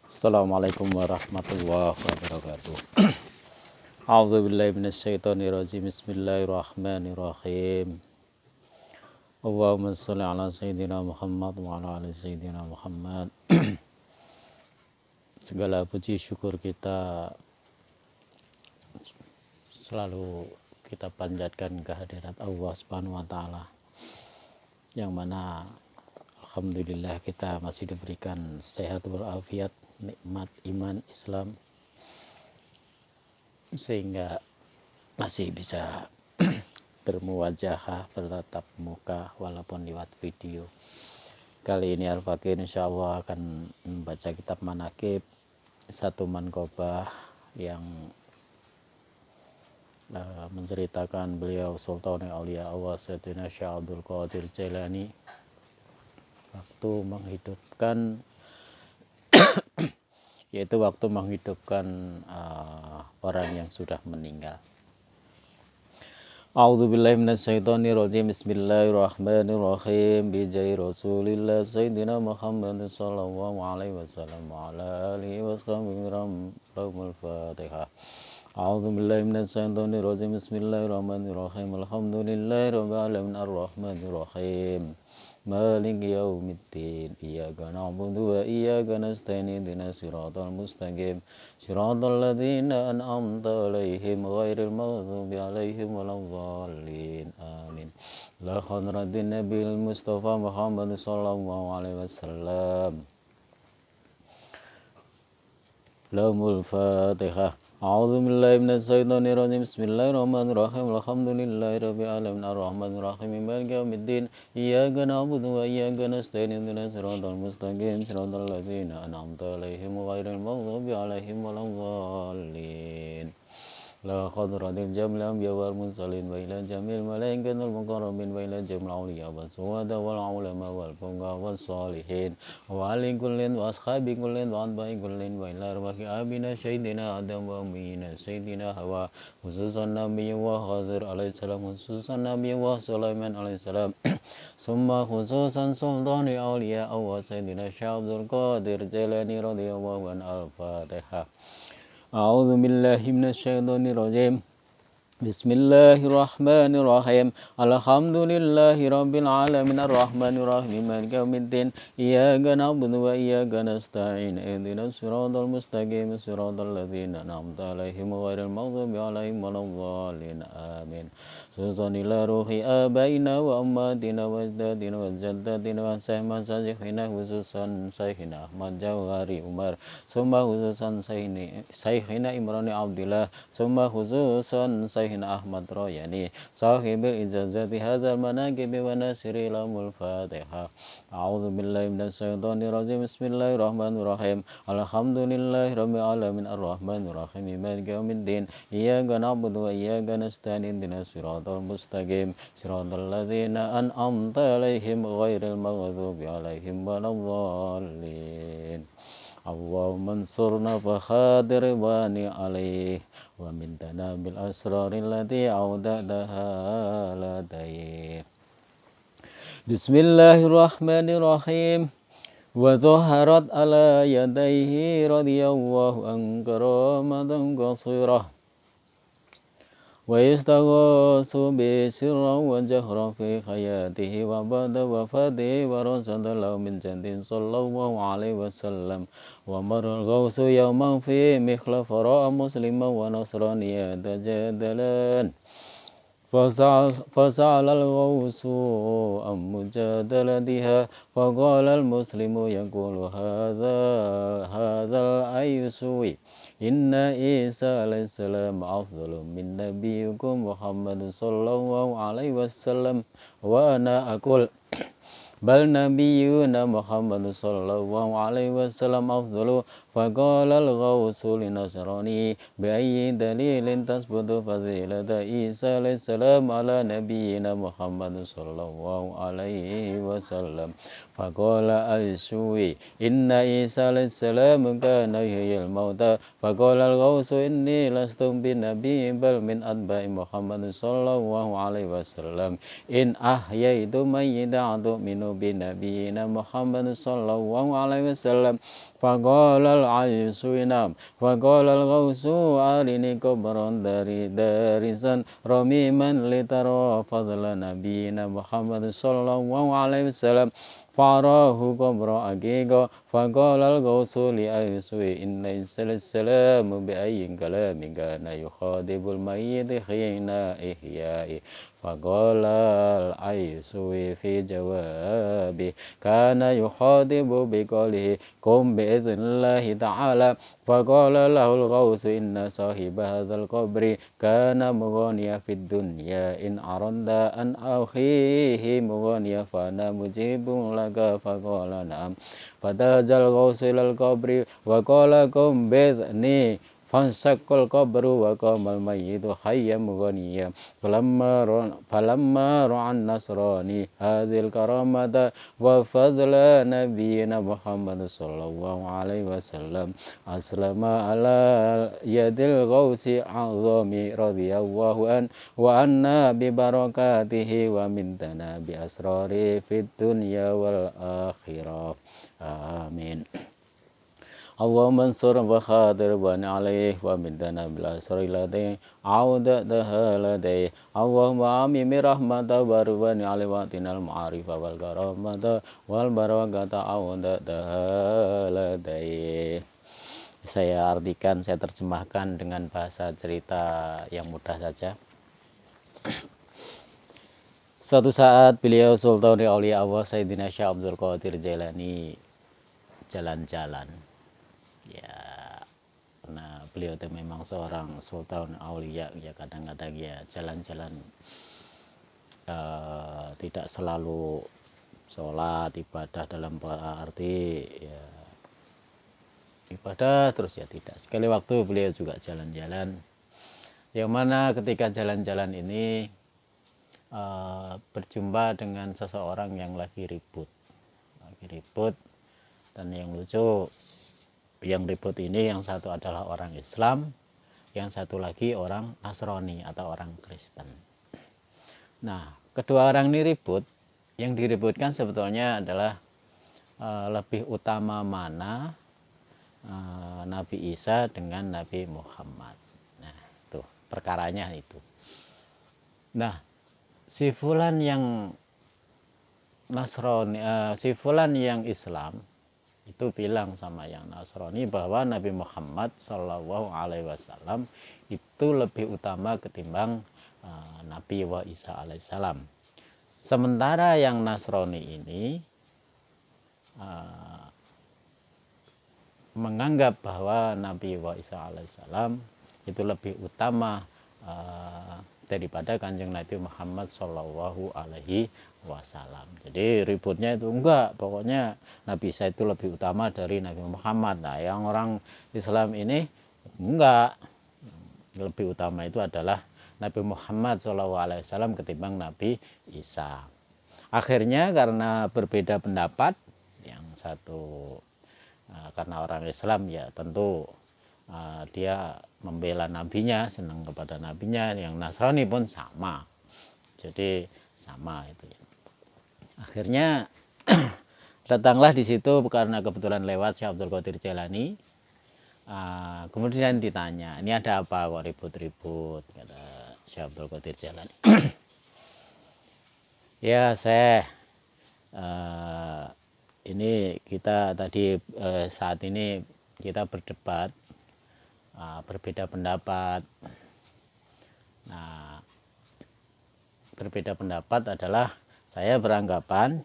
Assalamualaikum warahmatullahi wabarakatuh. A'udzubillahi minasyaitonirrajim. Bismillahirrahmanirrahim. Allahumma shalli ala sayyidina Muhammad wa ala ali sayyidina Muhammad. Segala puji syukur kita selalu kita panjatkan kehadirat Allah Subhanahu wa taala, yang mana alhamdulillah kita masih diberikan sehat walafiat, nikmat iman Islam, sehingga masih bisa bermuwajahah, bertatap muka walaupun lewat video. Kali ini Al-Fakir insyaallah akan membaca kitab Manaqib satu Manqobah yang menceritakan beliau Sultanul Aulia Allah Sayyidina Syekh Abdul Qadir Jailani waktu menghidupkan yaitu waktu menghidupkan orang yang sudah meninggal. A'udzubillahi minasyaitonirrajim. Bismillahirrahmanirrahim. Bijai Rasulillah Sayyidina Muhammad sallallahu alaihi wasallam wa ala alihi washabihi rahmul Fatihah. A'udzubillahi minasyaitonirrajim. Bismillahirrahmanirrahim. Alhamdulillahi rabbil alamin arrahmanirrahim. Maliki yaumiddin. Iyyaka na'budu wa iyyaka nasta'in. Ihdinas siratal mustaqim. Siratal ladzina an'amta 'alaihim ghairil maghdubi 'alaihim waladdallin. Amin. La hadratin Nabil Mustafa Muhammad sallallahu alaihi wasallam. Lahumul Fatihah. A'udzu billahi minasyaitonir rajim. Bismillahirrahmanirrahim. Alhamdulillahi rabbil alamin arrahmanir rahim maliki yaumiddin. Iyyaka na'budu wa iyyaka nasta'in. Ihdinas siratal mustaqim. Siratal ladzina an'amta 'alaihim ghairil maghdubi 'alaihim waladdallin. La khadratil jamil anbiya wal mursalin wa ila jamil malaikatil muqarrabin wa ila jamil awliya was suhada wal ulama wal fuqaha was salihin wa ali kullin wa ashabi kullin wa atba'i kullin wa ila arwahi abina sayyidina adam wa ummina sayyidina hawa khususan nabi wa khazir alaihi salam, khususan nabi wa sulaiman alaihi salam, summa khususan sultani awliya Allah sayyidina Syekh Abdul Qadir Jailani radhiyallahu anhu. Al-Fatihah. A'udzu billahi minasyaitonir rajim. Bismillahirrahmanirrahim. Alhamdulillahi rabbil alamin arrahmanir rahim maliki yaumiddin. Iyyaka na'budu wa iyyaka nasta'in. Ihdinas siratal mustaqim. Siratal ladzina an'amta 'alaihim ghairil maghdubi 'alaihim waladdallin. Amin. Susanila ruhi abaina wa ummatina wa ajdadina wa jaddatina wa sahmazajihina khususan Syekhina Ahmad Jawhari Umar, summa khususan Syekhina Imrani Abdillah, summa khususan Syekhina Ahmad Royani sahibil ijazati hadzal manaqibi wa nasiri lamul Fatihah. A'udzu billahi minasyaitonir rajim. Bismillahirrahmanirrahim. Alhamdulillahi rabbil alamin arrahmanir rahim maliki yaumiddin. Iyyaka na'budu wa iyyaka nasta'in. Ihdinas siratal mustaqim. Siratal ladzina an'amta 'alaihim ghairil maghdubi 'alaihim waladdallin. Allahumma ansurna fa khadir wani alaih wa mintana bil asraril lati audadaha ladai. Bismillahirrahmanirrahim. Wa dhaharat ala yadayhi radiyallahu an karamatan qasirah wa istaghasu bi sirran wa jahran fi hayatihi wa ba'da wafatihi wa rasadallahu min jandin sallallahu alaihi wasallam wa maral ghausu yawman fi mikhlaf ra'a musliman wa nasraniya tajadalan فسأل الغوث عن مجادلتها فقال المسلم يقول هذا الأيسوي إن عيسى عليه السلام أفضل من نبيكم محمد صلى الله عليه وسلم وأنا أقول بل نبينا محمد صلى الله عليه وسلم أفضل. فقال الغوث لنصراني بأي دليل تثبت فضيلة عيسى عليه السلام على نبينا محمد صلى الله عليه وسلم. فقال الشوي إن عيسى عليه السلام كان يحيي الموتى. فقال الغوث إني لست بنبي بل من أتباع محمد صلى الله عليه وسلم. إن أحييت ميتا تؤمن بنبينا محمد صلى الله عليه وسلم فقال العيس نعم فقال الغوث أرني قبرا دارسا رميما لترى فضل نبينا محمد صلى الله عليه وسلم فأراه قبر أقيقا فقال الغوث لأيس إن السلام بأي كلام كان يخاطب الميت حين إحيائه فقال العيس في جوابه كان يخاطب بقوله قم بإذن الله تعالى فقال له الغوث إن صاحب هذا القبر كان مغنيا في الدنيا إن أردت أن أخيه مغنيا فأنا مجيب لك فقال نعم فتهجى الغوث إلى القبر وقال قم بإذني فانشق القبر وقام الميت حيا مغنيا فلما رأى النصراني هذه الكرامة وفضل نبينا محمد صلى الله عليه وسلم أسلم على يد الغوث العظيم رضي الله عنه وأنا ببركاته ومنتنا بأسراره في الدنيا والآخرة آمين اللهم انصر وخاطر بني عليه ومدنا بالأسر لديه عودتها لديه اللهم آمين برحمة بربني عليه واتنا المعارف والكرامة والبركة عودتها لديه. Saya artikan, saya terjemahkan dengan bahasa cerita yang mudah saja. Suatu saat beliau Sultan Aulia Allah Sayyidina Syekh Abdul Qadir Jailani jalan-jalan. Ya, karena beliau itu memang seorang sultan aulia, ya kadang-kadang ya jalan-jalan tidak selalu sholat ibadah dalam arti ya, ibadah terus ya tidak. Sekali waktu beliau juga jalan-jalan, yang mana ketika jalan-jalan ini berjumpa dengan seseorang yang lagi ribut dan yang lucu. Yang ribut ini yang satu adalah orang Islam, yang satu lagi orang Nasrani atau orang Kristen. Nah, kedua orang ini ribut, yang diributkan sebetulnya adalah lebih utama mana Nabi Isa dengan Nabi Muhammad. Nah, itu perkaranya itu. Nah, si fulan yang Nasrani, si fulan yang Islam itu bilang sama yang Nasrani bahwa Nabi Muhammad Shallallahu Alaihi Wasallam itu lebih utama ketimbang Nabi Isa Alaihissalam. Sementara yang Nasrani ini menganggap bahwa Nabi Isa Alaihissalam itu lebih utama daripada Kanjeng Nabi Muhammad Shallallahu Alaihi Wasallam. Jadi ributnya itu enggak, pokoknya Nabi Isa itu lebih utama dari Nabi Muhammad. Nah, yang orang Islam ini enggak, lebih utama itu adalah Nabi Muhammad Shallallahu Alaihi Wasallam ketimbang Nabi Isa. Akhirnya karena berbeda pendapat, yang satu karena orang Islam ya tentu dia membela nabinya, senang kepada nabinya. Yang Nasrani pun sama, jadi sama itu ya. Akhirnya datanglah di situ karena kebetulan lewat Syekh Abdul Qadir Jailani. Kemudian ditanya, ini ada apa kok ribut-ribut, kata Syekh Abdul Qadir Jailani. Ya Syekh, ini kita tadi saat ini kita berdebat, berbeda pendapat. Nah, berbeda pendapat adalah saya beranggapan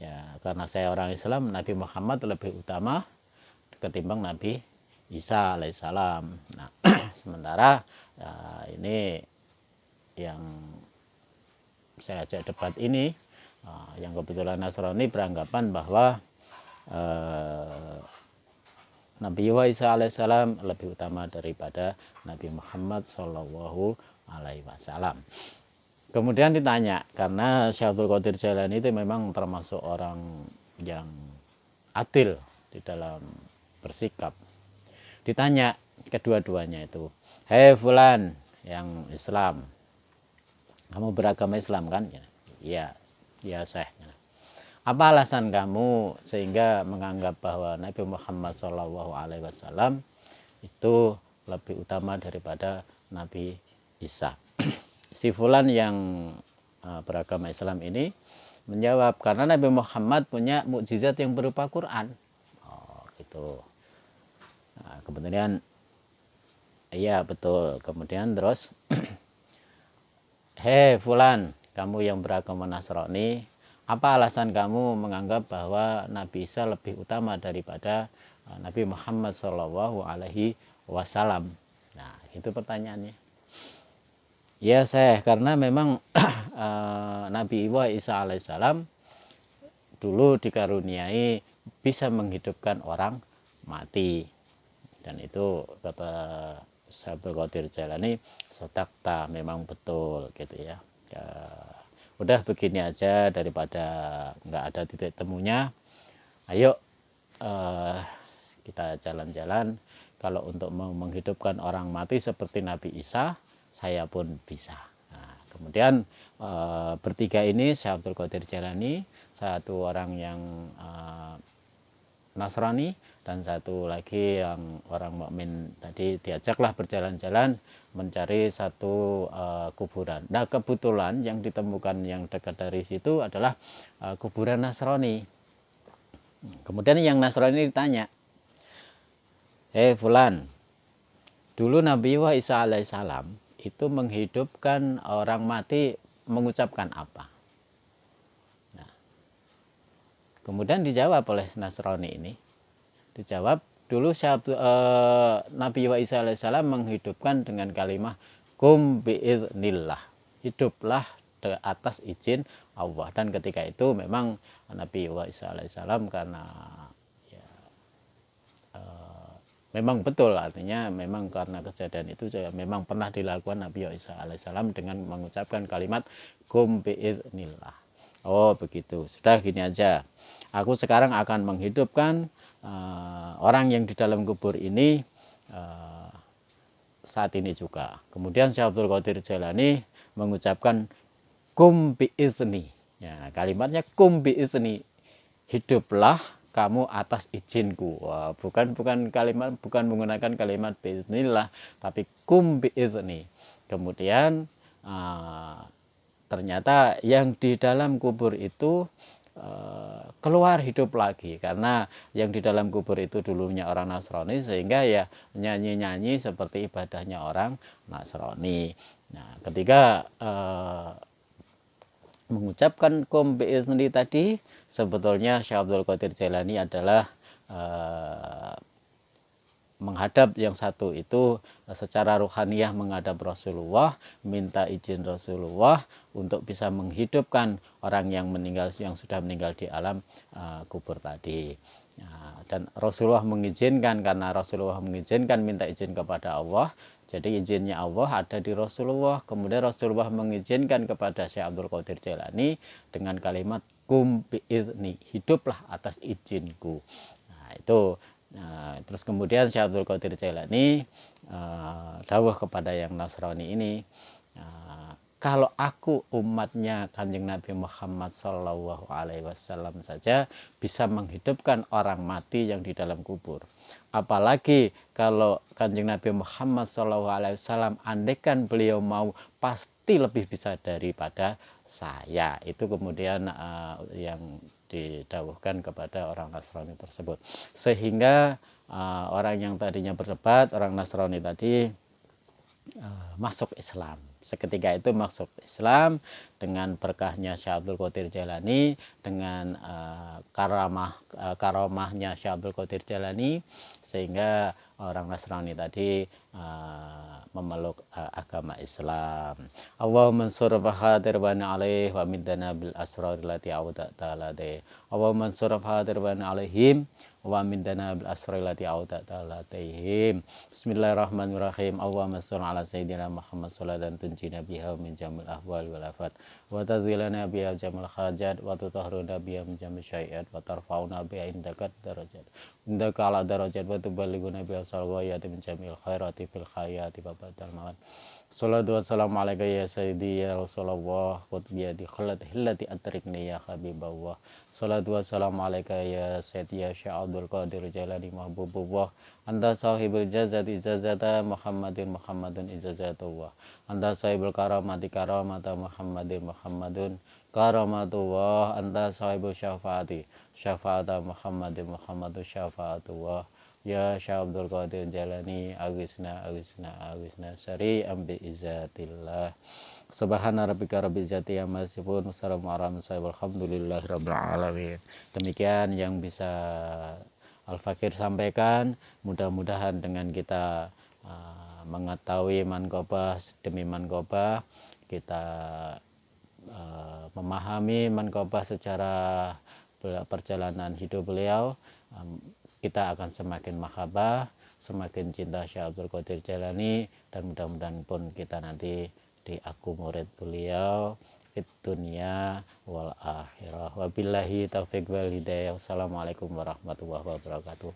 ya karena saya orang Islam, Nabi Muhammad lebih utama ketimbang Nabi Isa alaihissalam. Nah, sementara ini yang saya ajak debat ini, yang kebetulan Nasrani beranggapan bahwa Nabi Isa alaihissalam lebih utama daripada Nabi Muhammad Shallallahu Alaihi Wasallam. Kemudian ditanya, karena Syekh Abdul Qadir Jailani itu memang termasuk orang yang adil di dalam bersikap. Ditanya kedua-duanya itu, hei fulan yang Islam, kamu beragama Islam kan? Iya, iya Syekh. Apa alasan kamu sehingga menganggap bahwa Nabi Muhammad SAW itu lebih utama daripada Nabi Isa? Si fulan yang beragama Islam ini menjawab, karena Nabi Muhammad punya mukjizat yang berupa Quran. Oh, gitu. Nah, kemudian iya betul. Kemudian terus, hei fulan, kamu yang beragama Nasrani, apa alasan kamu menganggap bahwa Nabi Isa lebih utama daripada Nabi Muhammad Shallallahu Alaihi Wasallam? Nah, itu pertanyaannya. Ya saya, karena memang Nabi Isa alaihissalam dulu dikaruniai bisa menghidupkan orang mati, dan itu kata Syekh Abdul Qadir Jailani, sotakta, memang betul gitu ya. Udah begini aja daripada nggak ada titik temunya, ayo kita jalan-jalan. Kalau untuk menghidupkan orang mati seperti Nabi Isa, saya pun bisa. Nah, kemudian bertiga ini, Syekh Abdul Qadir Jailani, satu orang yang Nasrani, dan satu lagi yang orang mukmin tadi, diajaklah berjalan-jalan mencari satu kuburan. Nah, kebetulan yang ditemukan yang dekat dari situ adalah kuburan Nasrani. Kemudian yang Nasrani ditanya, hei fulan, dulu Nabi Isa alaihissalam itu menghidupkan orang mati mengucapkan apa? Nah, kemudian dijawab oleh Nasrani ini, dijawab, dulu Nabi Isa alaihissalam menghidupkan dengan kalimat kum biiznillah, hiduplah atas izin Allah. Dan ketika itu memang Nabi Isa alaihissalam, karena ya, memang betul, artinya memang karena kejadian itu memang pernah dilakukan Nabi Isa alaihissalam dengan mengucapkan kalimat kum biiznillah. Oh begitu, sudah gini aja, aku sekarang akan menghidupkan orang yang di dalam kubur ini saat ini juga. Kemudian Syekh Abdul Qadir Jailani mengucapkan kum biizni. Ya, kalimatnya kum biizni, hiduplah kamu atas izinku. Wah, bukan kalimat, bukan menggunakan kalimat biiznillah, tapi kum biizni. Kemudian ternyata yang di dalam kubur itu keluar hidup lagi, karena yang di dalam kubur itu dulunya orang Nasrani, sehingga ya nyanyi-nyanyi seperti ibadahnya orang Nasrani. Nah, ketika mengucapkan kum biizni tadi, sebetulnya Syekh Abdul Qadir Jailani adalah menghadap yang satu itu secara ruhaniyah, menghadap Rasulullah, minta izin Rasulullah untuk bisa menghidupkan orang yang meninggal, yang sudah meninggal di alam kubur tadi. Dan Rasulullah mengizinkan, karena Rasulullah mengizinkan, minta izin kepada Allah, jadi izinnya Allah ada di Rasulullah. Kemudian Rasulullah mengizinkan kepada Syekh Abdul Qadir Jailani dengan kalimat kum biizni, hiduplah atas izinku. Nah, itu. Nah, terus kemudian Syekh Abdul Qadir Jailani dawuh kepada yang Nasrani ini, kalau aku umatnya Kanjeng Nabi Muhammad Shallallahu Alaihi Wasallam saja bisa menghidupkan orang mati yang di dalam kubur, apalagi kalau Kanjeng Nabi Muhammad Shallallahu Alaihi Wasallam, andaikan beliau mau, pasti lebih bisa daripada saya. Itu kemudian yang didawuhkan kepada orang Nasrani tersebut, sehingga orang yang tadinya berdebat, orang Nasrani tadi, masuk Islam. Seketika itu masuk Islam dengan berkahnya Syekh Abdul Qadir Jailani, dengan karamahnya Syekh Abdul Qadir Jailani, sehingga orang Nasrani tadi memeluk agama Islam. Allahumma ansur fahadir bani alaih wa midana bil asrar lati awda ta'ala de. Allahumma ansur fahadir bani alaihim wa midana bil asrar lati awda ta'ala tehim. Bismillahirrahmanirrahim. Allahumma salli ala sayyidina Muhammad sallallahu tunjina biha min jamil ahwal wal afat wa tazilana biha jamil hajat wa tutahhiruna biha min jamil syai'at wa tarfa'una biha indakat darajat indaka ala darajat wa tuballighuna biha salawati min jamil khairati fil khayati wa badal mawat Salatu wassalamu alaika ya sayyidi ya Rasulullah qut biyadi khalat hillati atrikni ya habiballah. Salatu wassalamu alaika ya sayyidi ya Syekh Abdul Qadir Jalani mahbubullah. Anta sahibul jazati jazata Muhammadun izazatullah. Anta sahibul karamati karamata Muhammadun karamatullah. Anta sahibul syafaati syafaata Muhammadun syafaatullah. Ya Syekh Abdul Qadir Jalani agisna syari ambi izzatillah. Subhana rabbika rabbil izzati amma yasifun wassalamu ala mursalin walhamdulillahi rabbil alamin. Demikian yang bisa Al-Fakir sampaikan. Mudah-mudahan dengan kita mengetahui manqobah demi manqobah, kita memahami manqobah secara perjalanan hidup beliau, kita akan semakin mahabbah, semakin cinta Syekh Abdul Qadir Jalani, dan mudah-mudahan pun kita nanti di aku murid beliau fit dunia wal akhirah. Wabillahi taufiq wal hidayah. Wassalamualaikum warahmatullahi wabarakatuh.